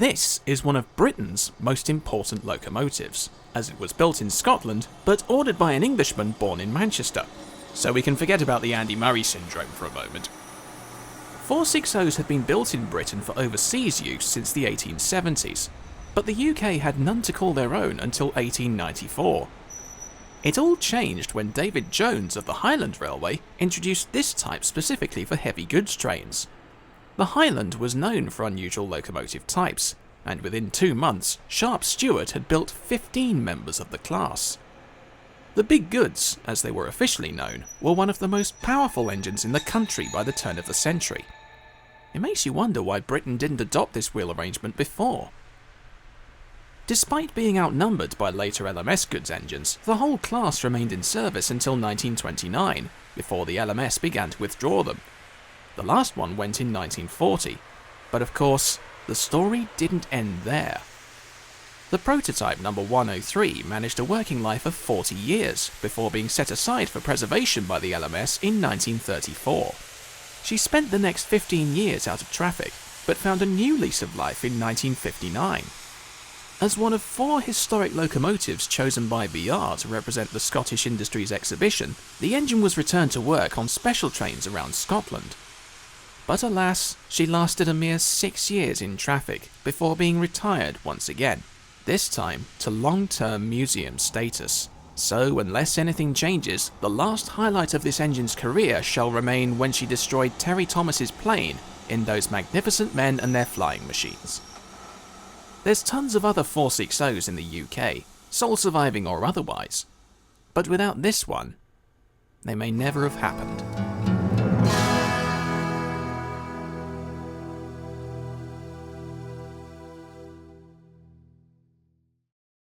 This is one of Britain's most important locomotives, as it was built in Scotland but ordered by an Englishman born in Manchester. So we can forget about the Andy Murray syndrome for a moment. 460s had been built in Britain for overseas use since the 1870s, but the UK had none to call their own until 1894. It all changed when David Jones of the Highland Railway introduced this type specifically for heavy goods trains. The Highland was known for unusual locomotive types, and within 2 months, Sharp Stewart had built 15 members of the class. The Big Goods, as they were officially known, were one of the most powerful engines in the country by the turn of the century. It makes you wonder why Britain didn't adopt this wheel arrangement before. Despite being outnumbered by later LMS goods engines, the whole class remained in service until 1929, before the LMS began to withdraw them. The last one went in 1940, but of course, the story didn't end there. The prototype number 103 managed a working life of 40 years before being set aside for preservation by the LMS in 1934. She spent the next 15 years out of traffic, but found a new lease of life in 1959. As one of 4 historic locomotives chosen by BR to represent the Scottish Industries exhibition, the engine was returned to work on special trains around Scotland. But alas, she lasted a mere 6 years in traffic before being retired once again, this time to long-term museum status. So unless anything changes, the last highlight of this engine's career shall remain when she destroyed Terry Thomas's plane in Those Magnificent Men and Their Flying Machines. There's tons of other 460s in the UK, sole surviving or otherwise, but without this one, they may never have happened.